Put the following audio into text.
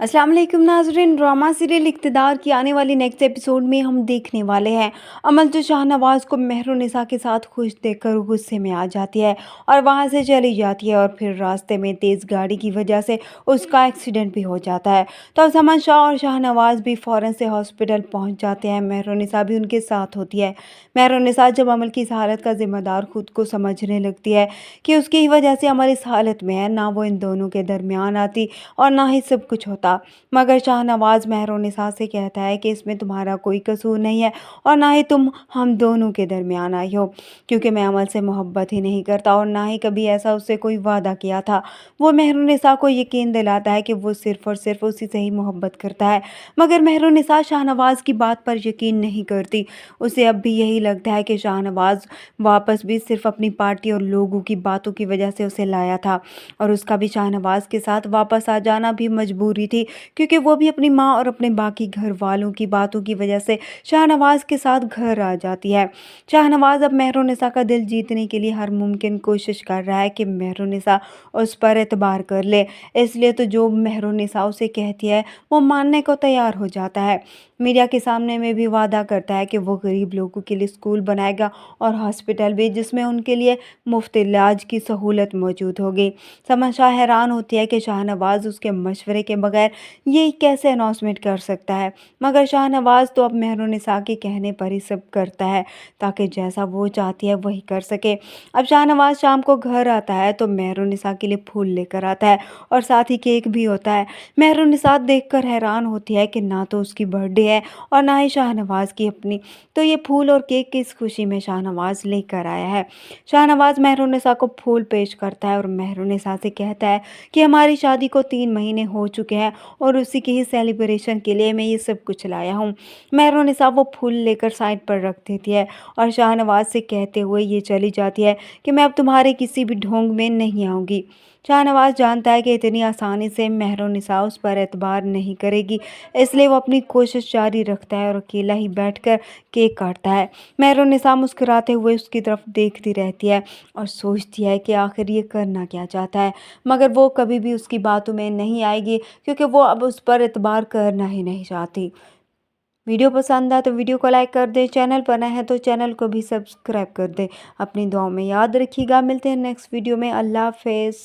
अस्सलाम वालेकुम नाज़रीन। ड्रामा सीरियल इक़्तिदार की आने वाली नेक्स्ट एपिसोड में हम देखने वाले हैं अमल जो शाहनवाज़ को मेहरुन्निसा के साथ खुश देखकर गुस्से में आ जाती है और वहां से चली जाती है और फिर रास्ते में तेज़ गाड़ी की वजह से उसका एक्सीडेंट भी हो जाता है। तो समन शाह और शाहनवाज़ भी फ़ौरन से हॉस्पिटल पहुंच जाते हैं। मेहरुन्निसा भी उनके साथ होती है। मेहरुन्निसा जब अमल की इस हालत का ज़िम्मेदार खुद को समझने लगती है कि उसकी ही वजह से अमल इस हालत में है, ना वो इन दोनों के दरमियान आती और ना ही सब कुछ होता। मगर शाहनवाज़ मेहरुन्निसा से कहता है कि इसमें तुम्हारा कोई कसूर नहीं है और ना ही तुम हम दोनों के दरमियान आई हो, क्योंकि मैं अमल से मोहब्बत ही नहीं करता और ना ही कभी ऐसा उससे कोई वादा किया था। वो मेहरुन्निसा को यकीन दिलाता है कि वो सिर्फ़ और सिर्फ उसी से ही मोहब्बत करता है। मगर मेहरुन्निसा शाहनवाज़ की बात पर यकीन नहीं करती। उसे अब भी यही लगता है कि शाहनवाज़ वापस भी सिर्फ अपनी पार्टी और लोगों की बातों की वजह से उसे लाया था और उसका भी शाहनवाज़ के साथ वापस आ जाना भी मजबूरी थी, क्योंकि वो भी अपनी माँ और अपने बाकी घर वालों की बातों की वजह से शाहनवाज़ के साथ घर आ जाती है। शाहनवाज़ अब मेहरुन्निसा का दिल जीतने के लिए हर मुमकिन कोशिश कर रहा है कि मेहरुन्निसा उस पर एतबार कर ले। इसलिए तो जो मेहरुन्निसा उसे कहती है वो मानने को तैयार हो जाता है। मीडिया के सामने में भी वादा करता है कि वो गरीब लोगों के लिए स्कूल बनाएगा और हॉस्पिटल भी, जिसमें उनके लिए मुफ्त इलाज की सहूलत मौजूद होगी। समन शाह हैरान होती है कि शाहनवाज़ उसके मशवरे के बगैर ये कैसे अनाउंसमेंट कर सकता है। मगर शाहनवाज़ तो अब मेहरुन्निसा के कहने पर ही सब करता है ताकि जैसा वो चाहती है वही कर सके। अब शाहनवाज़ शाम को घर आता है तो मेहरुन्निसा के लिए फूल लेकर आता है और साथ ही केक भी होता है। मेहरुन्निसा देखकर हैरान होती है कि ना तो उसकी बर्थडे है और ना ही शाहनवाज़ की अपनी, तो ये फूल और केक किस खुशी में शाहनवाज़ लेकर आया है। शाहनवाज़ मेहरुन्निसा को फूल पेश करता है और मेहरुन्निसा से कहता है कि हमारी शादी को 3 महीने हो चुके हैं और उसी के ही सेलिब्रेशन के लिए मैं ये सब कुछ लाया हूँ। मेहरुन्निसा वो फूल लेकर साइड पर रख देती है और शाहनवाज़ से कहते हुए ये चली जाती है कि मैं अब तुम्हारे किसी भी ढोंग में नहीं आऊँगी। शाहनवाज़ जानता है कि इतनी आसानी से मेहरुन्निसा उस पर एतबार नहीं करेगी, इसलिए वो अपनी कोशिश जारी रखता है और अकेला ही बैठकर केक काटता है। मेहरुन्निसा मुस्कुराते हुए उसकी तरफ देखती रहती है और सोचती है कि आखिर ये करना क्या चाहता है, मगर वो कभी भी उसकी बातों में नहीं आएगी, क्योंकि वो अब उस पर एतबार करना ही नहीं चाहती। वीडियो पसंद आए तो वीडियो को लाइक कर दें, चैनल पर नए हैं तो चैनल को भी सब्सक्राइब कर दें। अपनी दुआओं में याद रखिएगा। मिलते हैं नेक्स्ट वीडियो में। अल्लाह हाफ़िज़।